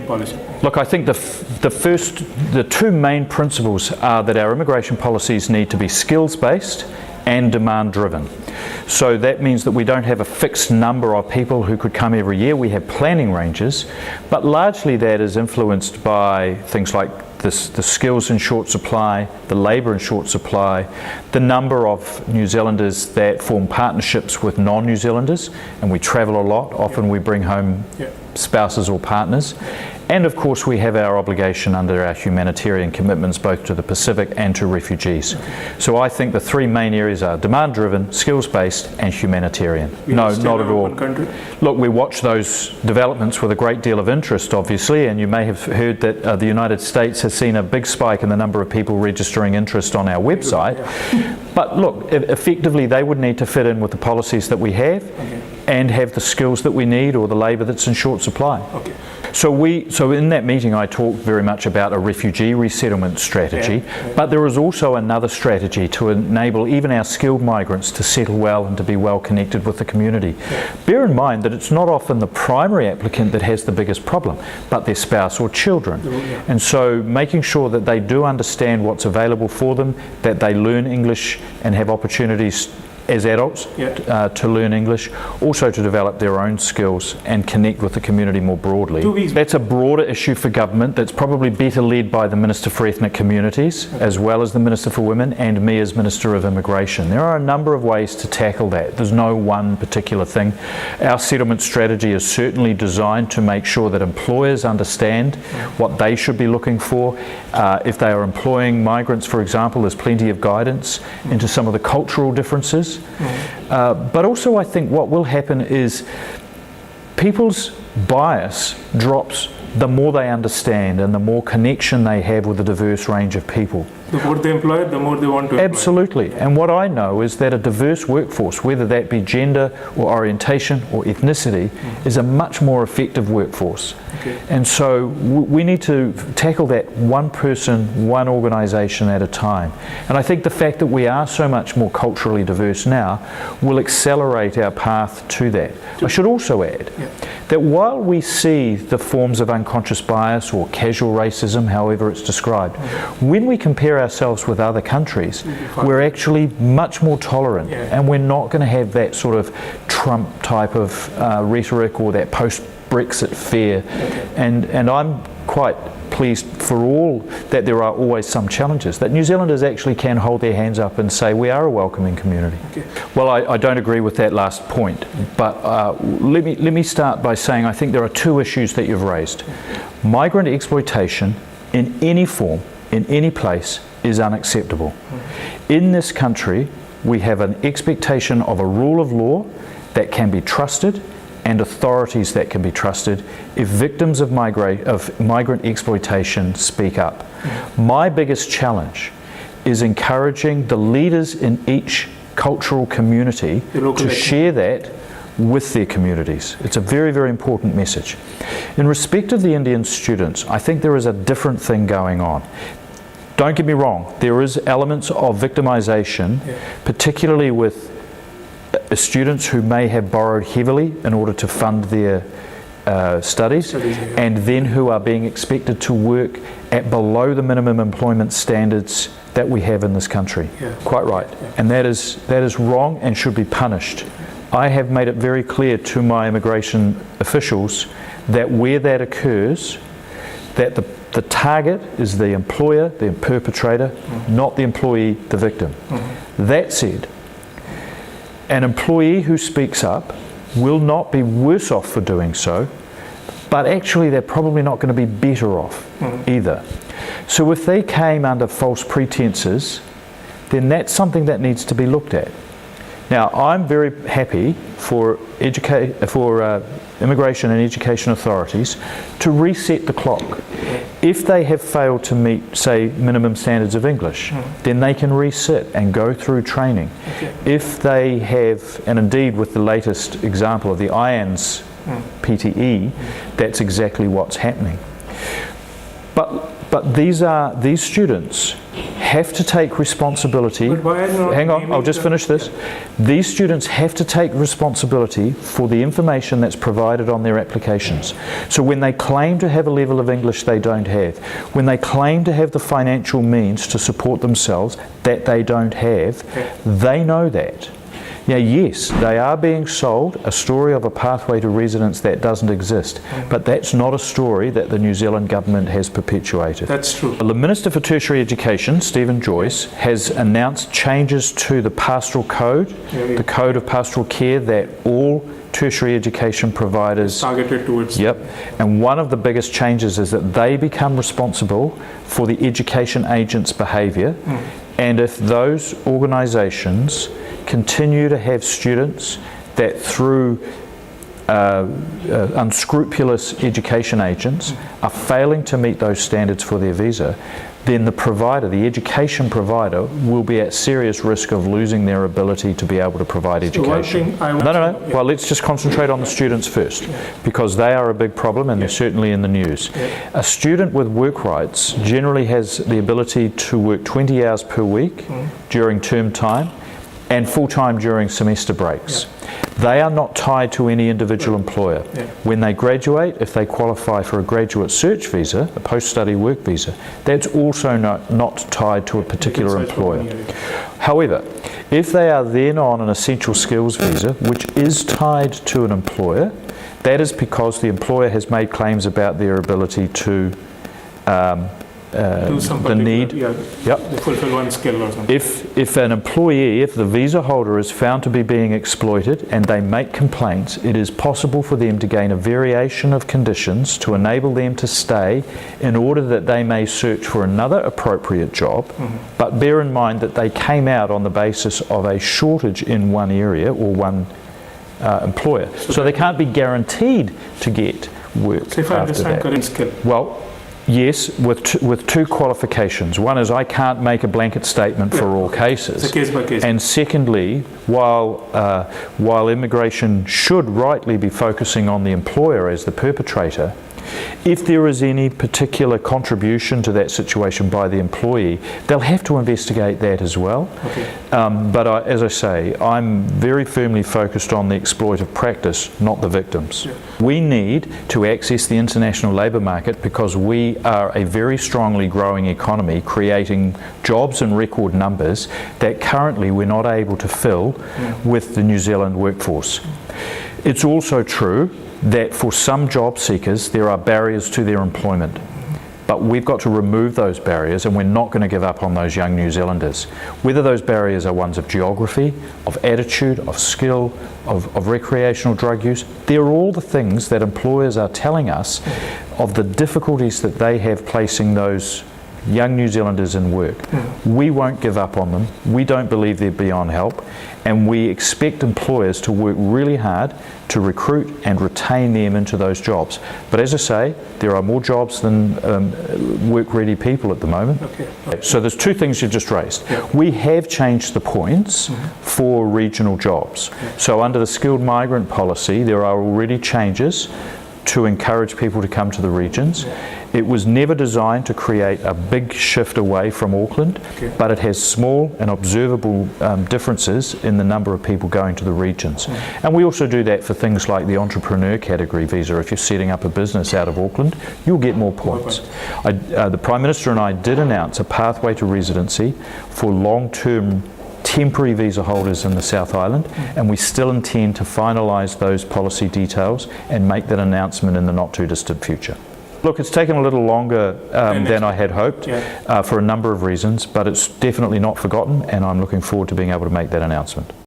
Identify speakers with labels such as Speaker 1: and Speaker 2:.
Speaker 1: policy?
Speaker 2: Look, I think the two main principles are that our immigration policies need to be skills-based and demand-driven. So that means that we don't have a fixed number of people who could come every year. We have planning ranges, but largely that is influenced by things like the skills in short supply, the labour in short supply, the number of New Zealanders that form partnerships with non-New Zealanders, and we travel a lot. Often we bring home spouses or partners. And of course we have our obligation under our humanitarian commitments both to the Pacific and to refugees. So I think the three main areas are demand-driven, skills-based and humanitarian. No, not at all. Look, we watch those developments with a great deal of interest obviously, and you may have heard that the United States has seen a big spike in the number of people registering interest on our website. But look, effectively they would need to fit in with the policies that we have and have the skills that we need or the labour that's in short supply. So in that meeting I talked very much about a refugee resettlement strategy, but there is also another strategy to enable even our skilled migrants to settle well and to be well connected with the community. Bear in mind that it's not often the primary applicant that has the biggest problem, but their spouse or children. And so making sure that they do understand what's available for them, that they learn English and have opportunities as adults to learn English, also to develop their own skills and connect with the community more broadly. That's a broader issue for government that's probably better led by the Minister for Ethnic Communities as well as the Minister for Women and me as Minister of Immigration. There are a number of ways to tackle that. There's no one particular thing. Our settlement strategy is certainly designed to make sure that employers understand what they should be looking for. If they are employing migrants, for example, there's plenty of guidance into some of the cultural differences. But also I think what will happen is people's bias drops the more they understand and the more connection they have with a diverse range of people.
Speaker 1: The more they employ, the more they want to employ.
Speaker 2: Absolutely. And what I know is that a diverse workforce, whether that be gender or orientation or ethnicity, is a much more effective workforce. And so we need to tackle that one person, one organisation at a time. And I think the fact that we are so much more culturally diverse now will accelerate our path to that. I should also add that while we see the forms of unconscious bias or casual racism, however it's described, when we compare ourselves with other countries, we're actually much more tolerant, and we're not going to have that sort of Trump type of rhetoric or that post-Brexit fear. And I'm quite pleased for all that there are always some challenges, that New Zealanders actually can hold their hands up and say we are a welcoming community. Well, I don't agree with that last point, but let me start by saying I think there are two issues that you've raised. Migrant exploitation in any form, in any place, is unacceptable. In this country, we have an expectation of a rule of law that can be trusted and authorities that can be trusted if victims of migrant exploitation speak up. My biggest challenge is encouraging the leaders in each cultural community to share that with their communities. It's a very, very important message. In respect of the Indian students, I think there is a different thing going on. Don't get me wrong, there is elements of victimisation, particularly with students who may have borrowed heavily in order to fund their studies, and then who are being expected to work at below the minimum employment standards that we have in this country. Quite right. And that is wrong and should be punished. I have made it very clear to my immigration officials that where that occurs, that the target is the employer, the perpetrator, not the employee, the victim. That said, an employee who speaks up will not be worse off for doing so, but actually they're probably not going to be better off either. So if they came under false pretenses, then that's something that needs to be looked at. Now, I'm very happy for immigration and education authorities to reset the clock. If they have failed to meet, say, minimum standards of English, then they can resit and go through training. If they have, and indeed with the latest example of the IANS PTE, that's exactly what's happening. But these students have to take responsibility.
Speaker 1: But why are you not
Speaker 2: Hang on,
Speaker 1: naming
Speaker 2: I'll just
Speaker 1: the-
Speaker 2: finish this. These students have to take responsibility for the information that's provided on their applications. So when they claim to have a level of English they don't have, when they claim to have the financial means to support themselves that they don't have, they know that. Now, yes, they are being sold a story of a pathway to residence that doesn't exist, but that's not a story that the New Zealand government has perpetuated.
Speaker 1: That's true.
Speaker 2: The Minister for Tertiary Education, Stephen Joyce, has announced changes to the Pastoral Code, the Code of Pastoral Care, that all tertiary education providers
Speaker 1: Targeted towards.
Speaker 2: Yep, and one of the biggest changes is that they become responsible for the education agent's behaviour, and if those organisations continue to have students that through unscrupulous education agents are failing to meet those standards for their visa, then the provider, the education provider, will be at serious risk of losing their ability to be able to provide education. No. Well, let's just concentrate on the students first, because they are a big problem and they're certainly in the news. A student with work rights generally has the ability to work 20 hours per week during term time and full-time during semester breaks. They are not tied to any individual employer. When they graduate, if they qualify for a graduate search visa, a post-study work visa, that's also not tied to a particular employer. However, if they are then on an essential skills visa, which is tied to an employer, that is because the employer has made claims about their ability to
Speaker 1: Do some
Speaker 2: the need.
Speaker 1: to fulfill one skill or something.
Speaker 2: If an employee, if the visa holder is found to be being exploited and they make complaints, it is possible for them to gain a variation of conditions to enable them to stay in order that they may search for another appropriate job, but bear in mind that they came out on the basis of a shortage in one area or one employer. So they can't be guaranteed to get work.
Speaker 1: So if I
Speaker 2: after
Speaker 1: understand
Speaker 2: that.
Speaker 1: current skill.
Speaker 2: Well, yes, with two qualifications. One is I can't make a blanket statement for all cases.
Speaker 1: It's a case by case.
Speaker 2: And secondly, while immigration should rightly be focusing on the employer as the perpetrator, if there is any particular contribution to that situation by the employee, they'll have to investigate that as well. But as I say, I'm very firmly focused on the exploitive practice, not the victims. We need to access the international labour market because we are a very strongly growing economy, creating jobs in record numbers that currently we're not able to fill with the New Zealand workforce. It's also true that for some job seekers there are barriers to their employment, but we've got to remove those barriers, and we're not going to give up on those young New Zealanders. Whether those barriers are ones of geography, of attitude, of skill, of recreational drug use, they're all the things that employers are telling us of the difficulties that they have placing those young New Zealanders in work. We won't give up on them. We don't believe they're beyond help, and we expect employers to work really hard to recruit and retain them into those jobs. But as I say, there are more jobs than work-ready people at the moment. So there's two things you've just raised. We have changed the points for regional jobs. So under the skilled migrant policy, there are already changes to encourage people to come to the regions. It was never designed to create a big shift away from Auckland, but it has small and observable differences in the number of people going to the regions. And we also do that for things like the entrepreneur category visa. If you're setting up a business out of Auckland, you'll get more points. The Prime Minister and I did announce a pathway to residency for long-term temporary visa holders in the South Island, and we still intend to finalise those policy details and make that announcement in the not too distant future. Look, it's taken a little longer than I had hoped for a number of reasons, but it's definitely not forgotten, and I'm looking forward to being able to make that announcement.